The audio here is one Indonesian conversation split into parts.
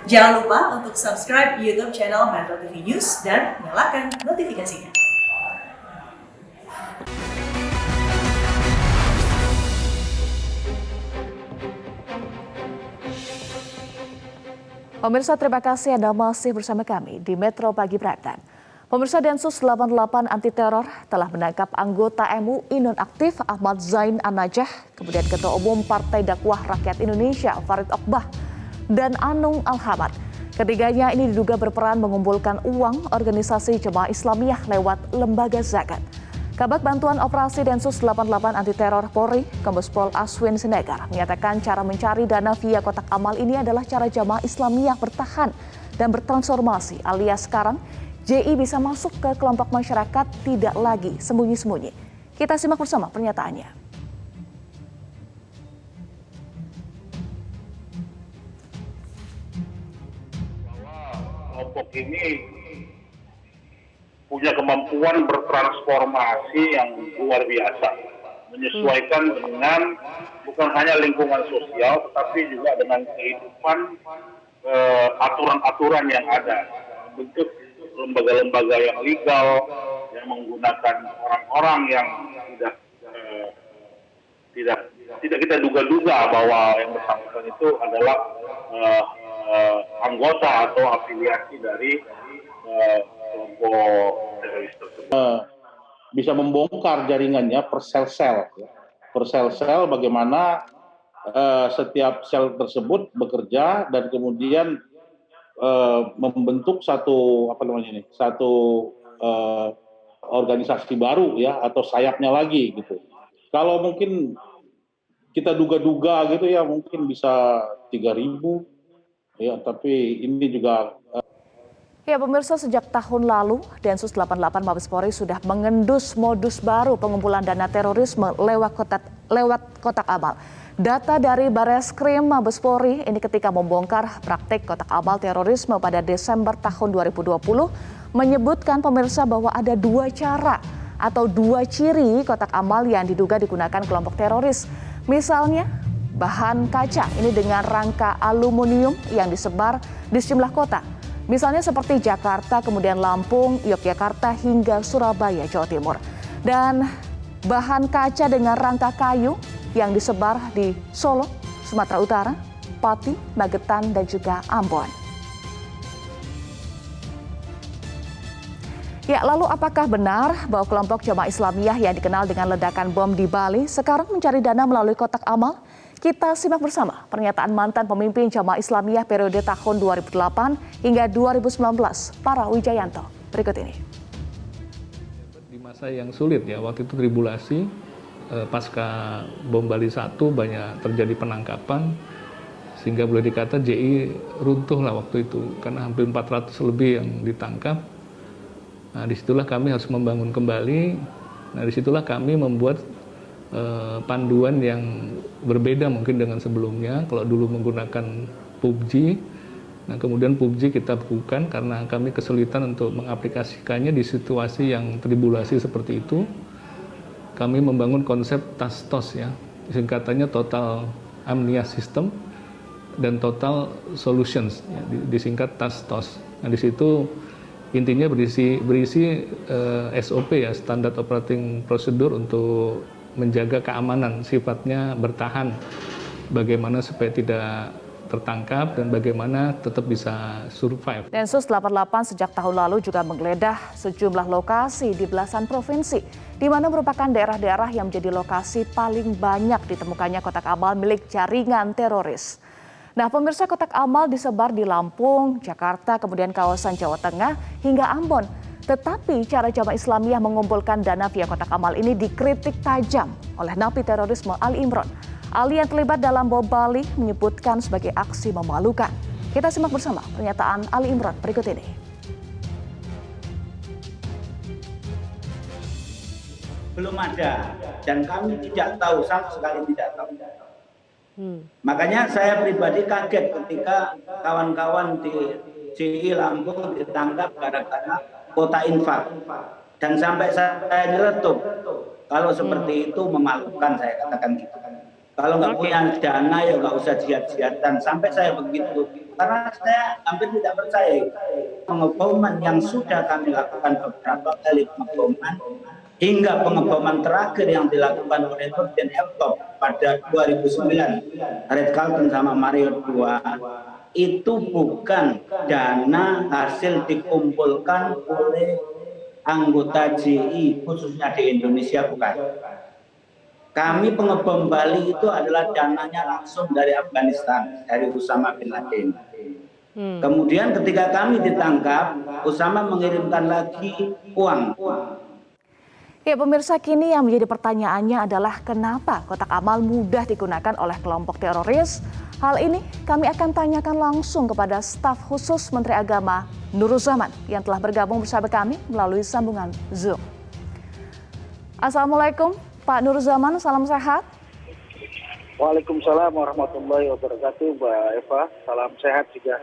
Jangan lupa untuk subscribe YouTube channel Metro TV News dan nyalakan notifikasinya. Pemirsa, terima kasih Anda masih bersama kami di Metro Pagi Prime Time. Pemirsa, Densus 88 anti teror telah menangkap anggota MUI nonaktif Ahmad Zain An-Najah, kemudian Ketua Umum Partai Dakwah Rakyat Indonesia Farid Oqbah dan Anung Al-Hamad. Ketiganya ini diduga berperan mengumpulkan uang organisasi Jemaah Islamiyah lewat lembaga zakat. Kabag Bantuan Operasi Densus 88 Anti Teror Polri, Kombes Pol Aswin Sinegar, menyatakan cara mencari dana via kotak amal ini adalah cara Jemaah Islamiyah bertahan dan bertransformasi, alias sekarang JI bisa masuk ke kelompok masyarakat tidak lagi sembunyi-sembunyi. Kita simak bersama pernyataannya. Kelompok ini punya kemampuan bertransformasi yang luar biasa, menyesuaikan dengan bukan hanya lingkungan sosial, tetapi juga dengan kehidupan aturan-aturan yang ada, bentuk lembaga-lembaga yang legal, yang menggunakan orang-orang yang tidak kita duga-duga bahwa yang bersangkutan itu adalah anggota atau afiliasi dari kelompok teroris tersebut. Bisa membongkar jaringannya per sel-sel, bagaimana setiap sel tersebut bekerja dan kemudian membentuk satu organisasi baru ya, atau sayapnya lagi gitu. Kalau mungkin kita duga-duga gitu ya, mungkin bisa 3.000 ya, tapi ini juga Ya, pemirsa, sejak tahun lalu, Densus 88 Mabes Polri sudah mengendus modus baru pengumpulan dana terorisme lewat kotak amal. Data dari Bareskrim Mabes Polri ini ketika membongkar praktik kotak amal terorisme pada Desember tahun 2020 menyebutkan, pemirsa, bahwa ada dua cara atau dua ciri kotak amal yang diduga digunakan kelompok teroris. Misalnya, bahan kaca ini dengan rangka aluminium yang disebar di sejumlah kota. Misalnya seperti Jakarta, kemudian Lampung, Yogyakarta, hingga Surabaya, Jawa Timur. Dan bahan kaca dengan rangka kayu yang disebar di Solo, Sumatera Utara, Pati, Magetan, dan juga Ambon. Ya, lalu apakah benar bahwa kelompok Jemaah Islamiyah yang dikenal dengan ledakan bom di Bali sekarang mencari dana melalui kotak amal? Kita simak bersama pernyataan mantan pemimpin Jemaah Islamiyah periode tahun 2008 hingga 2019, Para Wijayanto. Berikut ini. Di masa yang sulit ya, waktu itu tribulasi, pasca bom Bali 1 banyak terjadi penangkapan, sehingga boleh dikata JI runtuh lah waktu itu, karena hampir 400 lebih yang ditangkap. Nah, disitulah kami harus membangun kembali. Nah, disitulah kami membuat panduan yang berbeda mungkin dengan sebelumnya. Kalau dulu menggunakan PUBG, nah kemudian PUBG kita bukukan karena kami kesulitan untuk mengaplikasikannya di situasi yang tribulasi seperti itu. Kami membangun konsep TASTOS ya, singkatannya Total Amniah System dan Total Solutions ya, disingkat TASTOS. Nah, di situ intinya berisi SOP ya, Standard Operating Procedure, untuk menjaga keamanan, sifatnya bertahan, bagaimana supaya tidak tertangkap dan bagaimana tetap bisa survive. Densus 88 sejak tahun lalu juga menggeledah sejumlah lokasi di belasan provinsi, di mana merupakan daerah-daerah yang menjadi lokasi paling banyak ditemukannya kotak amal milik jaringan teroris. Nah, pemirsa, kotak amal disebar di Lampung, Jakarta, kemudian kawasan Jawa Tengah hingga Ambon. Tetapi cara Jemaah Islamiyah mengumpulkan dana via kotak amal ini dikritik tajam oleh napi terorisme Ali Imron. Ali yang terlibat dalam bom Bali menyebutkan sebagai aksi memalukan. Kita simak bersama pernyataan Ali Imron berikut ini. Belum ada, dan kami tidak tahu, sama sekali tidak tahu. Makanya saya pribadi kaget ketika kawan-kawan di JI Lampung ditangkap gara-gara kota infak, dan sampai saya nyeletuk. Kalau seperti itu memalukan, saya katakan gitu. Kalau nggak punya dana ya nggak usah jihad-jihadan, sampai saya begitu. karena saya hampir tidak percaya pengeboman yang sudah kami lakukan beberapa kali pengeboman hingga pengeboman terakhir yang dilakukan oleh Nurdin Heltop pada 2009 Red Carlton sama Mario 2 itu bukan dana hasil dikumpulkan oleh anggota JI khususnya di Indonesia, bukan. Kami pengebom Bali itu adalah dananya langsung dari Afghanistan, dari Usama bin Laden. Kemudian ketika kami ditangkap, Usama mengirimkan lagi uang. Ya pemirsa, kini yang menjadi pertanyaannya adalah kenapa kotak amal mudah digunakan oleh kelompok teroris? Hal ini kami akan tanyakan langsung kepada staf khusus Menteri Agama Nuruzzaman yang telah bergabung bersama kami melalui sambungan Zoom. Assalamualaikum Pak Nuruzzaman, salam sehat. Waalaikumsalam warahmatullahi wabarakatuh, Mbak Eva. Salam sehat juga.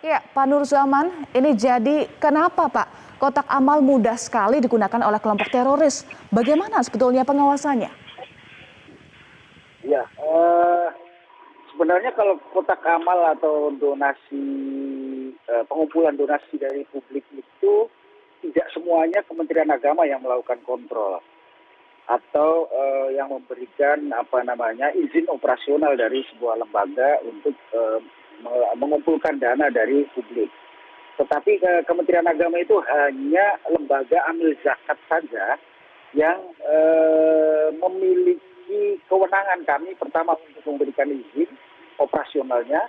Ya, Pak Nuruzzaman, ini jadi kenapa Pak kotak amal mudah sekali digunakan oleh kelompok teroris? Bagaimana sebetulnya pengawasannya? Ya, sebenarnya kalau kotak amal atau donasi, pengumpulan donasi dari publik itu tidak semuanya Kementerian Agama yang melakukan kontrol atau yang memberikan izin operasional dari sebuah lembaga untuk mengumpulkan dana dari publik. Tetapi Kementerian Agama itu hanya lembaga amil zakat saja yang memiliki kewenangan. Kami pertama untuk memberikan izin operasionalnya,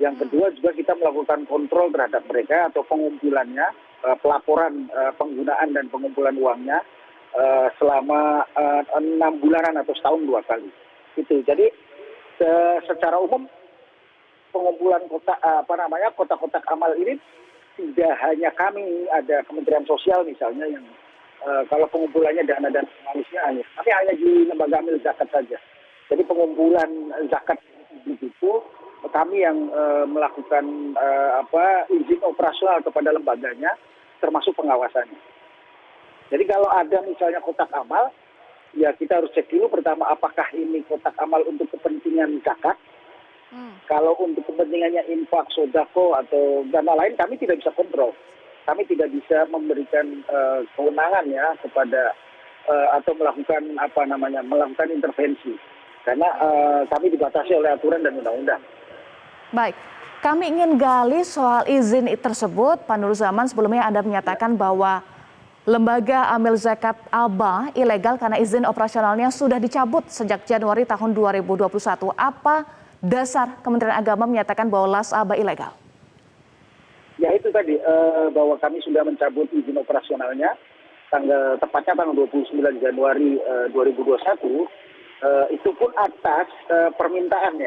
yang kedua juga kita melakukan kontrol terhadap mereka atau pengumpulannya, pelaporan penggunaan dan pengumpulan uangnya selama 6 bulanan atau setahun 2 kali. Itu. Jadi secara umum pengumpulan kotak-kotak amal ini tidak hanya kami, ada Kementerian Sosial misalnya yang kalau pengumpulannya dana dan manusia tapi hanya di lembaga amil zakat saja. Jadi pengumpulan zakat itu kami yang melakukan izin operasional kepada lembaganya termasuk pengawasannya. Jadi kalau ada misalnya kotak amal, ya kita harus cek dulu pertama apakah ini kotak amal untuk kepentingan zakat. Kalau untuk kepentingannya infak, sodako atau dana lain kami tidak bisa kontrol. Kami tidak bisa memberikan kewenangan ya kepada atau melakukan melakukan intervensi karena kami dibatasi oleh aturan dan undang-undang. Baik, kami ingin gali soal izin tersebut. Pak Nuruzzaman, sebelumnya Anda menyatakan bahwa lembaga amil zakat ABA ilegal karena izin operasionalnya sudah dicabut sejak Januari tahun 2021. Apa dasar Kementerian Agama menyatakan bahwa LAS ABA ilegal? Ya itu tadi, bahwa kami sudah mencabut izin operasionalnya tepatnya tanggal 29 Januari 2021, itu pun atas permintaan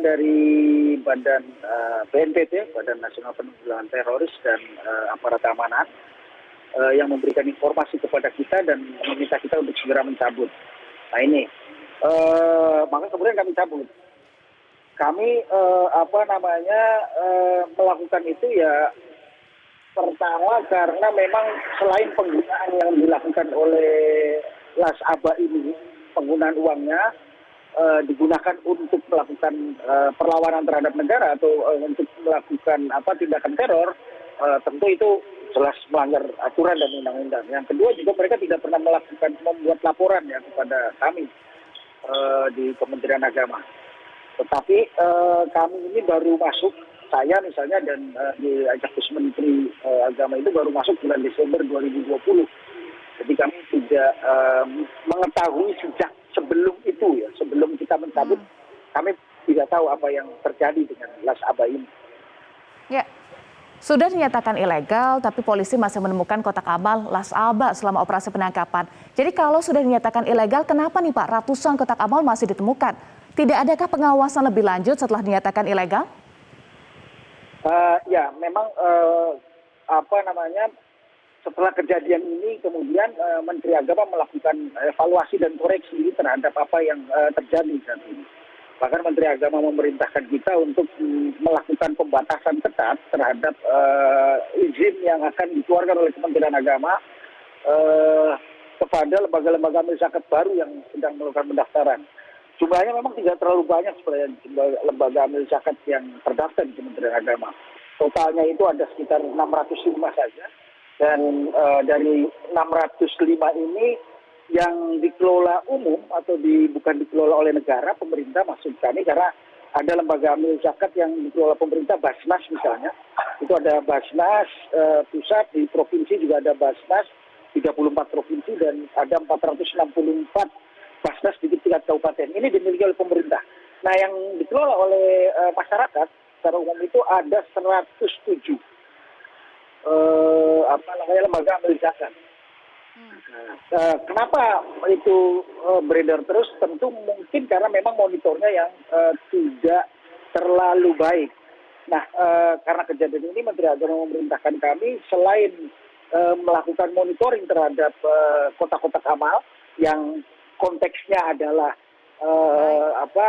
dari Badan BNPT, Badan Nasional Penanggulangan Teroris dan aparat keamanan yang memberikan informasi kepada kita dan meminta kita untuk segera mencabut. Nah ini. Maka kemudian kami cabut. Kami melakukan itu ya pertama karena memang selain penggunaan yang dilakukan oleh LAS ABA ini, penggunaan uangnya digunakan untuk melakukan perlawanan terhadap negara atau untuk melakukan tindakan teror, tentu itu jelas melanggar aturan dan undang-undang. Yang kedua juga mereka tidak pernah membuat laporan ya kepada kami di Kementerian Agama. Tetapi kami ini baru masuk, saya misalnya dan diajak Menteri Agama itu baru masuk bulan Desember 2020. Jadi kami tidak mengetahui sejak sebelum itu ya, sebelum kita mencabut, kami tidak tahu apa yang terjadi dengan LAS ABA ini. Ya. Sudah dinyatakan ilegal, tapi polisi masih menemukan kotak amal LAS ABA selama operasi penangkapan. Jadi kalau sudah dinyatakan ilegal, kenapa nih Pak ratusan kotak amal masih ditemukan? Tidak adakah pengawasan lebih lanjut setelah dinyatakan ilegal? Ya, memang setelah kejadian ini kemudian Menteri Agama melakukan evaluasi dan koreksi terhadap apa yang terjadi saat ini. Bahkan Menteri Agama memerintahkan kita untuk melakukan pembatasan ketat terhadap izin yang akan dikeluarkan oleh Kementerian Agama kepada lembaga-lembaga amil zakat baru yang sedang melakukan pendaftaran. jumlahnya memang tidak terlalu banyak sebenarnya lembaga amil zakat yang terdaftar di Kementerian Agama. Totalnya itu ada sekitar 605 saja. Dan dari 605 ini yang dikelola umum atau bukan dikelola oleh negara, pemerintah maksud kami, karena ada lembaga amil zakat yang dikelola pemerintah, Basnas misalnya. Itu ada Basnas pusat, di provinsi juga ada Basnas, 34 provinsi, dan ada 464 Basnas di tingkat kabupaten. Ini dimiliki oleh pemerintah. Nah, yang dikelola oleh masyarakat secara umum itu ada 107 lembaga amil zakat. Kenapa itu beredar terus? Tentu mungkin karena memang monitornya yang tidak terlalu baik. Nah, karena kejadian ini Menteri Agama memerintahkan kami selain melakukan monitoring terhadap kotak-kotak amal yang konteksnya adalah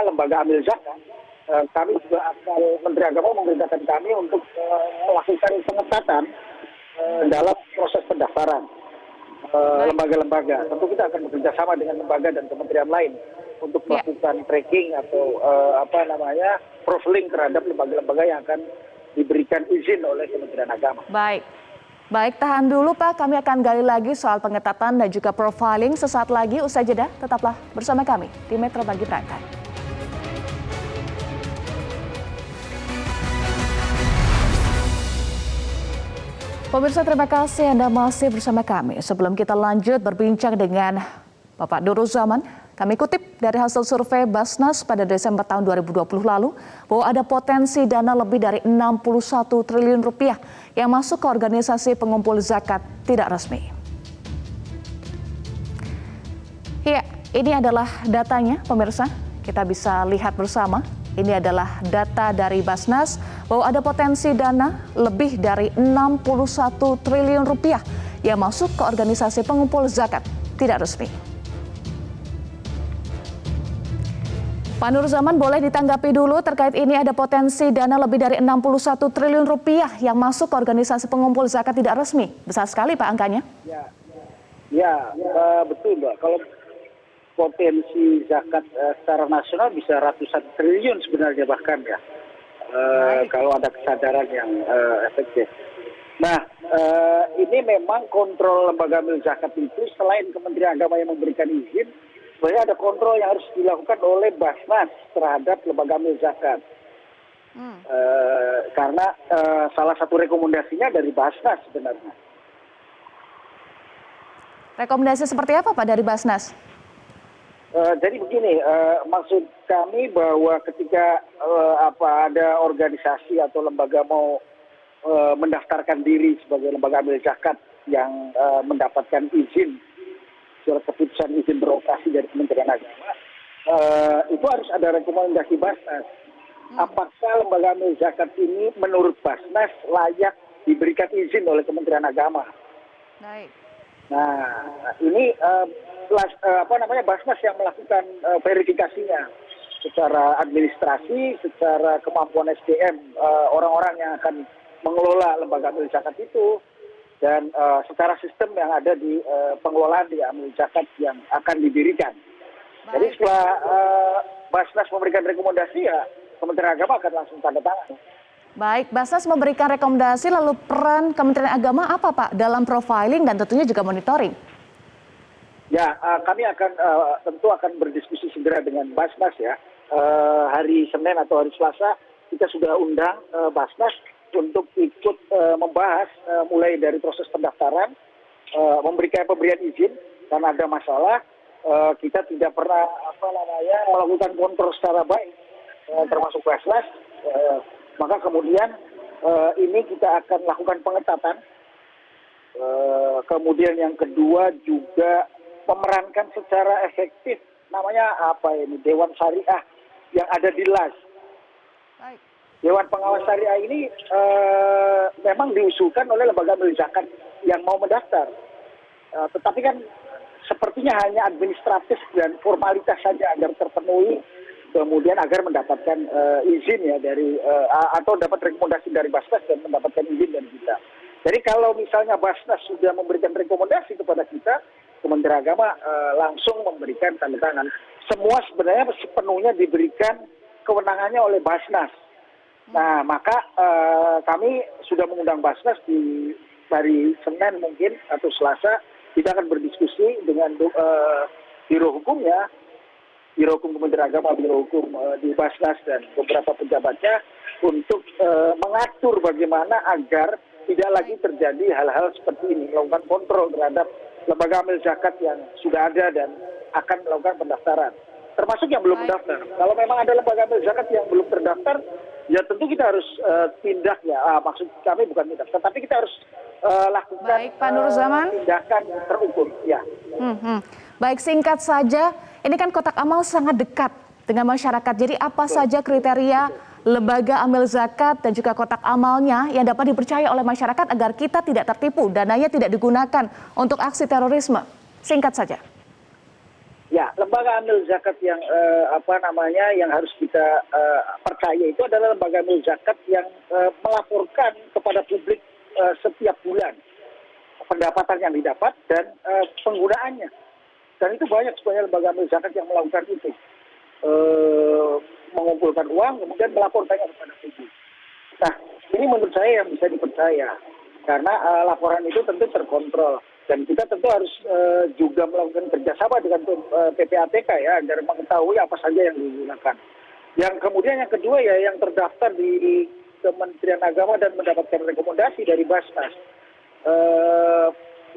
lembaga amil zakat, kami juga akan, Menteri Agama memerintahkan kami untuk melakukan pengetatan dalam proses pendaftaran lembaga-lembaga. Tentu kita akan bekerjasama dengan lembaga dan kementerian lain untuk melakukan tracking atau profiling terhadap lembaga-lembaga yang akan diberikan izin oleh Kementerian Agama. Baik, tahan dulu Pak, kami akan gali lagi soal pengetatan dan juga profiling sesaat lagi. Usai jeda, tetaplah bersama kami di Metro Pagi Prime Time. Pemirsa, terima kasih Anda masih bersama kami. Sebelum kita lanjut berbincang dengan Bapak Nurul Zaman, kami kutip dari hasil survei Basnas pada Desember tahun 2020 lalu bahwa ada potensi dana lebih dari 61 triliun rupiah yang masuk ke organisasi pengumpul zakat tidak resmi. Ya, ini adalah datanya pemirsa, kita bisa lihat bersama. Ini adalah data dari Basnas bahwa ada potensi dana lebih dari 61 triliun rupiah yang masuk ke organisasi pengumpul zakat tidak resmi. Pak Nur Zaman, boleh ditanggapi dulu terkait ini, ada potensi dana lebih dari 61 triliun rupiah yang masuk ke organisasi pengumpul zakat tidak resmi. Besar sekali Pak angkanya. Ya, betul Mbak. Kalau potensi zakat secara nasional bisa ratusan triliun sebenarnya bahkan ya. Kalau ada kesadaran yang efektif. Nah, ini memang kontrol lembaga amil zakat itu selain Kementerian Agama yang memberikan izin, sebenarnya ada kontrol yang harus dilakukan oleh Basnas terhadap lembaga amil zakat. Karena salah satu rekomendasinya dari Basnas sebenarnya. Rekomendasi seperti apa Pak dari Basnas? Jadi begini, maksud kami bahwa ketika ada organisasi atau lembaga mau mendaftarkan diri sebagai lembaga amil zakat yang mendapatkan izin, surat keputusan izin beroperasi dari Kementerian Agama, itu harus ada rekomendasi Basnas. Apakah lembaga amil zakat ini menurut Basnas layak diberikan izin oleh Kementerian Agama? Baik. Nah, ini Basnas yang melakukan verifikasinya secara administrasi, secara kemampuan SDM orang-orang yang akan mengelola lembaga amil zakat itu, dan secara sistem yang ada di pengelolaan di amil zakat yang akan didirikan. Jadi setelah Basnas memberikan rekomendasi, ya Kementerian Agama akan langsung tanda tangan. Baik, Basnas memberikan rekomendasi, lalu peran Kementerian Agama apa Pak dalam profiling dan tentunya juga monitoring? Ya, kami akan tentu akan berdiskusi segera dengan Basnas ya. Hari Senin atau hari Selasa kita sudah undang Basnas untuk ikut membahas mulai dari proses pendaftaran, pemberian izin karena ada masalah, kita tidak pernah melakukan kontrol secara baik, termasuk Basnas, maka kemudian ini kita akan lakukan pengetatan. Kemudian yang kedua juga memerankan secara efektif namanya Dewan Syariah yang ada di LAS. Dewan Pengawas Syariah ini memang diusulkan oleh lembaga amil zakat yang mau mendaftar. Tetapi kan sepertinya hanya administratif dan formalitas saja agar terpenuhi, kemudian agar mendapatkan izin ya dari atau dapat rekomendasi dari Basnas dan mendapatkan izin dari kita. Jadi kalau misalnya Basnas sudah memberikan rekomendasi kepada kita, Kementerian Agama langsung memberikan tanda tangan. semua sebenarnya sepenuhnya diberikan kewenangannya oleh Basnas. Nah, maka kami sudah mengundang Basnas di hari Senin mungkin atau Selasa. Kita akan berdiskusi dengan Biro Hukumnya, Biro Hukum Kementerian Agama, Biro Hukum di Basnas dan beberapa pejabatnya untuk mengatur bagaimana agar tidak lagi terjadi hal-hal seperti ini, melakukan kontrol terhadap lembaga amil zakat yang sudah ada dan akan melakukan pendaftaran, termasuk yang belum mendaftar. Kalau memang ada lembaga amil zakat yang belum terdaftar, ya tentu kita harus tindak ya. Maksud kami bukan tindak, tetapi kita harus lakukan Baik, Pak Nur Zaman. tindakan terukur. Ya. Baik, singkat saja, ini kan kotak amal sangat dekat dengan masyarakat. Jadi apa saja kriteria lembaga amil zakat dan juga kotak amalnya yang dapat dipercaya oleh masyarakat agar kita tidak tertipu, dananya tidak digunakan untuk aksi terorisme? Singkat saja. Ya, lembaga amil zakat yang yang harus kita percaya itu adalah lembaga amil zakat yang melaporkan kepada publik setiap bulan pendapatan yang didapat dan penggunaannya. Dan itu banyak sebenarnya lembaga amil zakat yang melakukan itu. Mengumpulkan uang kemudian melaporkannya kepada publik. Nah, ini menurut saya yang bisa dipercaya karena laporan itu tentu terkontrol dan kita tentu harus juga melakukan kerjasama dengan PPATK ya agar mengetahui apa saja yang digunakan. Yang kemudian yang kedua ya yang terdaftar di Kementerian Agama dan mendapatkan rekomendasi dari Basnas.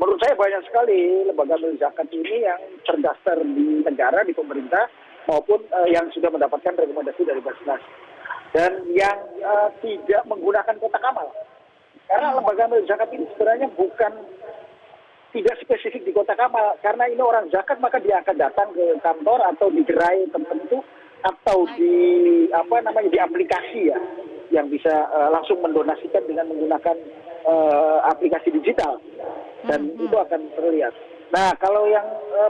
Menurut saya banyak sekali lembaga amil zakat ini yang terdaftar di negara, di pemerintah, maupun yang sudah mendapatkan rekomendasi dari Basnas. Dan yang tidak menggunakan kotak amal. Karena lembaga amil zakat ini sebenarnya tidak spesifik di kotak amal. Karena ini orang zakat, maka dia akan datang ke kantor atau di gerai tertentu atau di aplikasi ya, yang bisa langsung mendonasikan dengan menggunakan aplikasi digital dan itu akan terlihat. Nah, kalau yang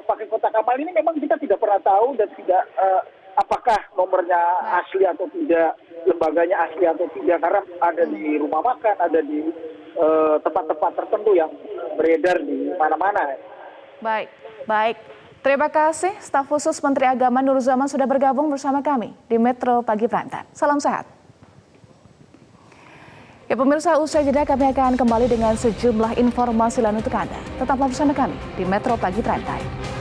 pakai kotak amal ini memang kita tidak pernah tahu dan tidak apakah nomornya asli atau tidak, lembaganya asli atau tidak, karena ada di rumah makan, ada di tempat-tempat tertentu yang beredar di mana-mana. Baik. Terima kasih, staf khusus Menteri Agama Nur Zaman sudah bergabung bersama kami di Metro Pagi Prime Time. Salam sehat. Ya pemirsa, usai jeda kami akan kembali dengan sejumlah informasi lain untuk Anda. Tetaplah bersama kami di Metro Pagi Prime Time.